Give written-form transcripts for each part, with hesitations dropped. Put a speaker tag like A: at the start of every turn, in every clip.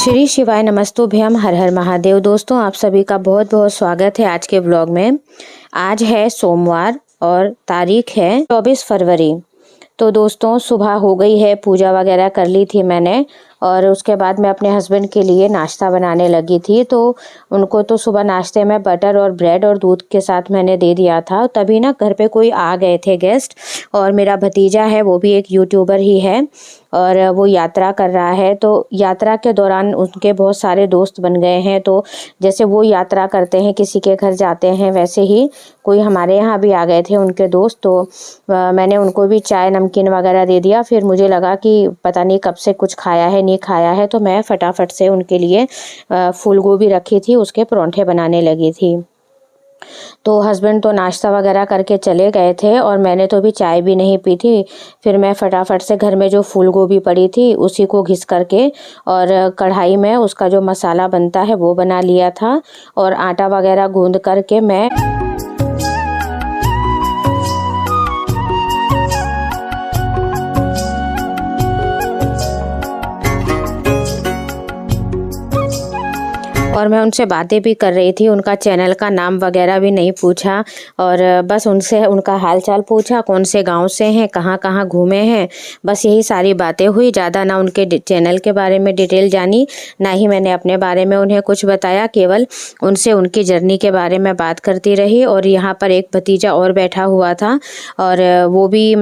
A: श्री शिवाय नमस्तुभ्यम, हर हर महादेव। दोस्तों, आप सभी का बहुत बहुत स्वागत है आज के ब्लॉग में। आज है सोमवार और तारीख है 24 फरवरी। तो दोस्तों, सुबह हो गई है, पूजा वगैरह कर ली थी मैंने और उसके बाद मैं अपने हस्बैंड के लिए नाश्ता बनाने लगी थी। तो उनको तो सुबह नाश्ते में बटर और ब्रेड और दूध के साथ मैंने दे दिया था। तभी ना घर पे कोई आ गए थे गेस्ट, और मेरा भतीजा है, वो भी एक यूट्यूबर ही है और वो यात्रा कर रहा है। तो यात्रा के दौरान उनके बहुत सारे दोस्त बन गए हैं। तो जैसे वो यात्रा करते हैं, किसी के घर जाते हैं, वैसे ही कोई हमारे यहाँ भी आ गए थे उनके दोस्त। तो मैंने उनको भी चाय नमकीन वगैरह दे दिया। फिर मुझे लगा कि पता नहीं कब से कुछ खाया है नहीं खाया है, तो मैं फटाफट से उनके लिए फूल गोभी रखी थी, उसके परोंठे बनाने लगी थी। तो हस्बैंड तो नाश्ता वगैरह करके चले गए थे और मैंने तो भी चाय भी नहीं पी थी। फिर मैं फटाफट से घर में जो फूल गोभी पड़ी थी उसी को घिस करके और कढ़ाई में उसका जो मसाला बनता है वो बना लिया था और आटा वगैरह गूंद करके मैं उनसे बातें भी कर रही थी। उनका चैनल का नाम वगैरह भी नहीं पूछा और बस उनसे उनका हालचाल पूछा, कौन से गांव से हैं, कहाँ कहाँ घूमे हैं, बस यही सारी बातें हुई। ज़्यादा ना उनके चैनल के बारे में डिटेल जानी, ना ही मैंने अपने बारे में उन्हें कुछ बताया। केवल उनसे उनकी जर्नी के बारे में बात करती रही। और यहाँ पर एक भतीजा और बैठा हुआ था और वो भी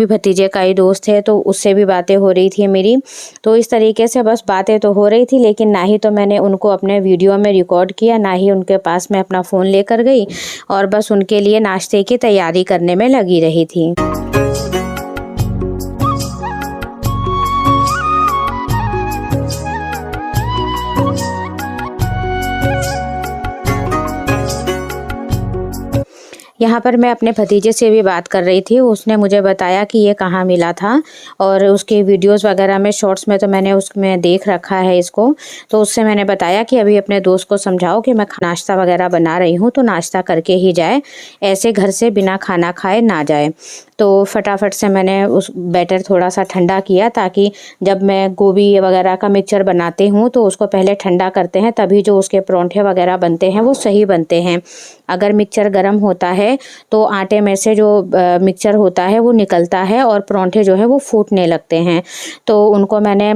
A: भतीजे का ही दोस्त है, तो उससे भी बातें हो रही थी मेरी। तो इस तरीके से बस बातें तो हो रही थी, लेकिन ना ही तो मैंने उनको अपने वीडियो में रिकॉर्ड किया, ना ही उनके पास मैं अपना फ़ोन लेकर गई और बस उनके लिए नाश्ते की तैयारी करने में लगी रही थी। यहाँ पर मैं अपने भतीजे से भी बात कर रही थी। उसने मुझे बताया कि ये कहाँ मिला था और उसके वीडियोस वगैरह में, शॉर्ट्स में तो मैंने उसमें देख रखा है इसको। तो उससे मैंने बताया कि अभी अपने दोस्त को समझाओ कि मैं नाश्ता वगैरह बना रही हूँ, तो नाश्ता करके ही जाए, ऐसे घर से बिना खाना खाए ना जाए। तो फटाफट से मैंने उस बैटर थोड़ा सा ठंडा किया, ताकि जब मैं गोभी वगैरह का मिक्सचर बनाती हूँ तो उसको पहले ठंडा करते हैं, तभी जो उसके परोंठे वगैरह बनते हैं वो सही बनते हैं। अगर मिक्सचर गर्म होता है तो आटे में से जो मिक्सचर होता है वो निकलता है और परोंठे जो है वो फूटने लगते हैं। तो उनको मैंने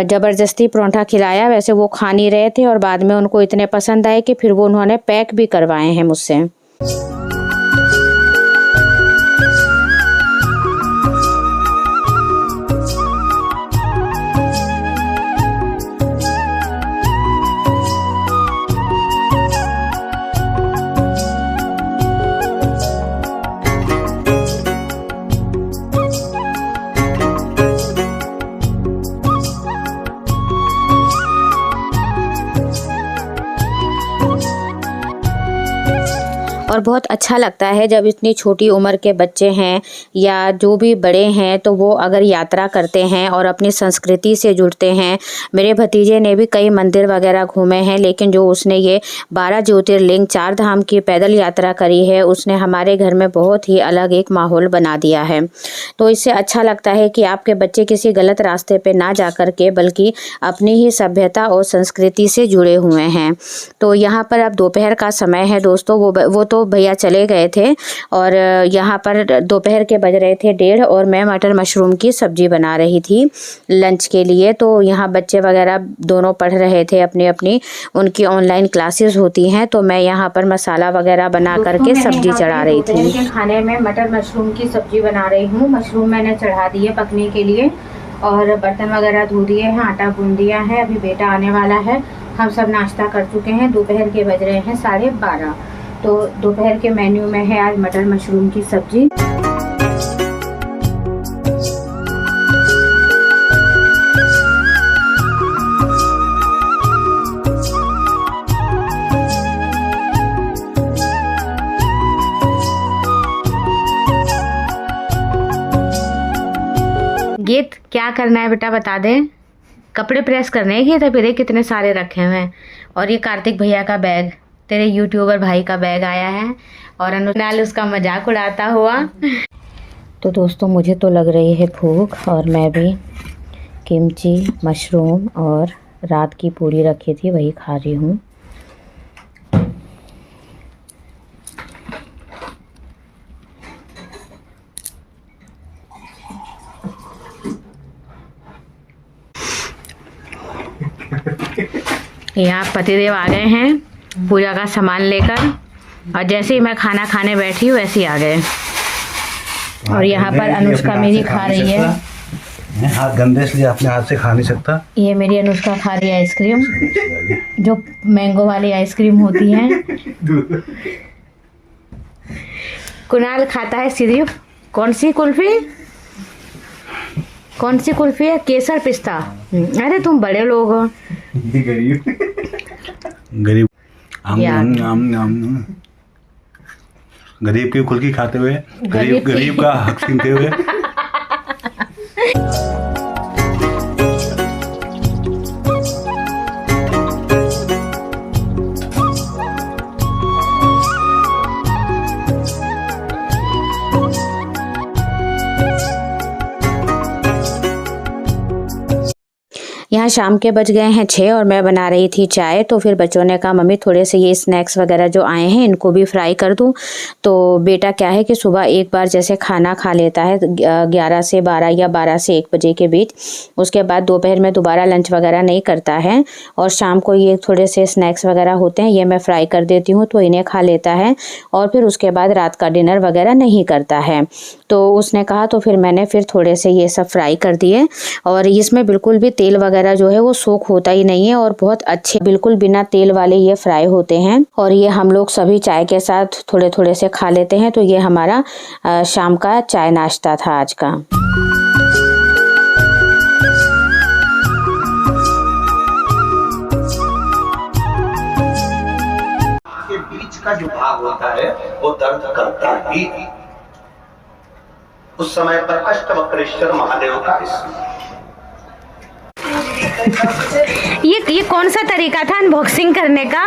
A: ज़बरदस्ती परोंठा खिलाया। वैसे वो खा नहीं रहे थे और बाद में उनको इतने पसंद आए कि फिर वो उन्होंने पैक भी करवाए हैं मुझसे। और बहुत अच्छा लगता है जब इतनी छोटी उम्र के बच्चे हैं या जो भी बड़े हैं, तो वो अगर यात्रा करते हैं और अपनी संस्कृति से जुड़ते हैं। मेरे भतीजे ने भी कई मंदिर वगैरह घूमे हैं, लेकिन जो उसने ये 12 ज्योतिर्लिंग 4 धाम की पैदल यात्रा करी है, उसने हमारे घर में बहुत ही अलग एक माहौल बना दिया है। तो इससे अच्छा लगता है कि आपके बच्चे किसी गलत रास्ते पर ना जा कर के, बल्कि अपनी ही सभ्यता और संस्कृति से जुड़े हुए हैं। तो यहाँ पर अब दोपहर का समय है दोस्तों। वो तो भैया चले गए थे और यहाँ पर दोपहर के बज रहे थे 1:30 और मैं मटर मशरूम की सब्जी बना रही थी लंच के लिए। तो यहाँ बच्चे वगैरह दोनों पढ़ रहे थे अपनी अपनी, उनकी ऑनलाइन क्लासेस होती हैं। तो मैं यहाँ पर मसाला वगैरह बना करके सब्जी चढ़ा रही थी। खाने में मटर मशरूम की सब्जी बना रही हूँ। मशरूम मैंने चढ़ा दिए पकने के लिए और बर्तन वगैरह धो दिए हैं, आटा गूंद दिया है। अभी बेटा आने वाला है। हम सब नाश्ता कर चुके हैं। दोपहर के बज रहे हैं 12:30। तो दोपहर के मेन्यू में है आज मटर मशरूम की सब्जी। गीत क्या करना है बेटा बता दे। कपड़े प्रेस करने हैं कि फिर कितने सारे रखे हुए हैं। और ये कार्तिक भैया का बैग, तेरे यूट्यूबर भाई का बैग आया है और अनुनाल उसका मजाक उड़ाता हुआ। तो दोस्तों मुझे तो लग रही है भूख और मैं भी किमची, मशरूम और रात की पूरी रखी थी वही खा रही हूँ। यहाँ पतिदेव आ गए हैं पूजा का सामान लेकर, और जैसे ही मैं खाना खाने बैठी हूँ वैसे ही आ गए। और यहाँ पर अनुष्का मेरी खा रही है।
B: हाथ गंदे इसलिए अपने हाथ से खा नहीं सकता।
A: ये मेरी अनुष्का खा रही है आइसक्रीम, जो मैंगो वाली आइसक्रीम होती है। कुणाल खाता है सिर्फ कौन सी कुल्फी है? केसर पिस्ता। अरे तुम बड़े लोग हो।
B: गरीब गरीब की कुल्फी खाते हुए गरीब का हक छीनते हुए।
A: यहाँ शाम के बज गए हैं 6 और मैं बना रही थी चाय। तो फिर बच्चों ने कहा मम्मी थोड़े से ये स्नैक्स वगैरह जो आए हैं इनको भी फ्राई कर दूँ। तो बेटा क्या है कि सुबह एक बार जैसे खाना खा लेता है 11 से 12 या 12 से 1 बजे के बीच, उसके बाद दोपहर में दोबारा लंच वगैरह नहीं करता है। और शाम को ये थोड़े से स्नैक्स वगैरह होते हैं, ये मैं फ्राई कर देती हूँ तो इन्हें खा लेता है। और फिर उसके बाद रात का डिनर वगैरह नहीं करता है। तो उसने कहा तो फिर मैंने फिर थोड़े से ये सब फ्राई कर दिए। और इसमें बिल्कुल भी तेल वगैरह जो है वो सोख होता ही नहीं है, और बहुत अच्छे बिल्कुल बिना तेल वाले ये फ्राई होते हैं। और ये हम लोग सभी चाय के साथ थोड़े थोड़े से खा लेते हैं। तो ये हमारा शाम का चाय नाश्ता था आज का।
C: के बीच का जो भाग होता है वो दर्द करता ही। उस समय पर अष्टवक्रेश्वर महादेव का
A: ये कौन सा तरीका था अनबॉक्सिंग करने का?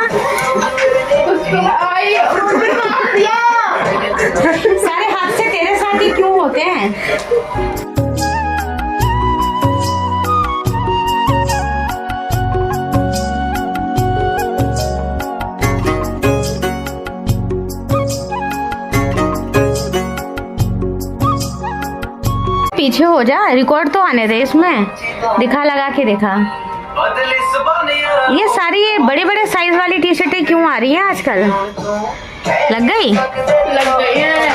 A: सारे हाथ से तेरे साथ ही क्यों होते हैं? पीछे हो जा, रिकॉर्ड तो आने दे इसमें। दिखा, लगा के दिखा। ये सारी ये बड़े बड़े साइज वाली टी शर्टें क्यों आ रही हैं आजकल? लग गई है।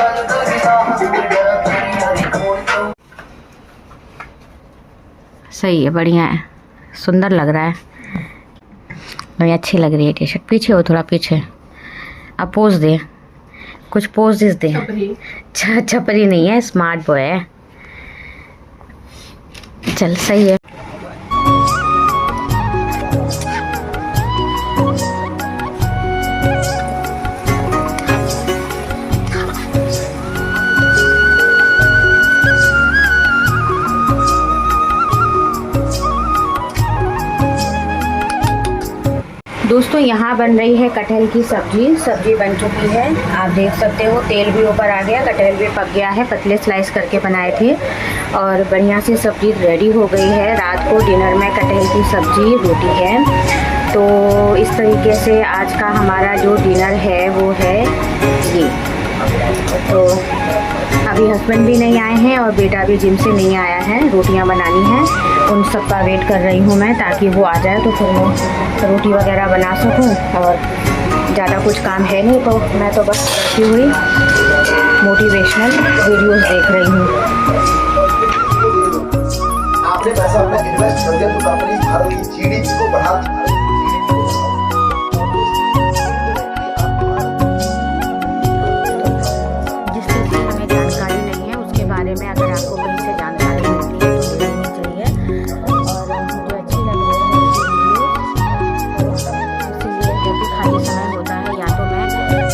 A: सही है, बढ़िया है, सुंदर लग रहा है, बड़ी अच्छी लग रही है टी शर्ट। पीछे हो, थोड़ा पीछे। अब पोज दे, कुछ पोज दे। छपरी नहीं है, स्मार्ट बॉय है। चल सही है। दोस्तों यहाँ बन रही है कटहल की सब्जी बन चुकी है। आप देख सकते हो तेल भी ऊपर आ गया, कटहल भी पक गया है। पतले स्लाइस करके बनाए थे और बढ़िया से सब्जी रेडी हो गई है। रात को डिनर में कटहल की सब्जी रोटी है। तो इस तरीके से आज का हमारा जो डिनर है वो है ये। तो अभी हस्बैंड भी नहीं आए हैं और बेटा भी जिम से नहीं आया है। रोटियां बनानी हैं, उन सब का वेट कर रही हूँ मैं, ताकि वो आ जाए तो फिर मैं रोटी वगैरह बना सकूँ। और ज़्यादा कुछ काम है नहीं, तो मैं तो बस बैठी हुई मोटिवेशनल वीडियोस देख रही हूँ।
C: आपने पैसा अपना इन्वेस्ट कर दिया तो कंपनी भारत की जीडीपी को बढ़ा
A: में अगर आपको कहीं से जानकारी मिलती है तो देनी चाहिए। और मुझे अच्छी लग रही है इसीलिए जब भी खाली समय होता है या तो मैं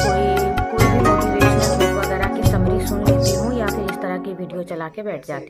A: कोई भी मोटिवेशनल बुक वगैरह की समरी सुन लेती हूँ या फिर इस तरह की वीडियो चला के बैठ जाती हूँ।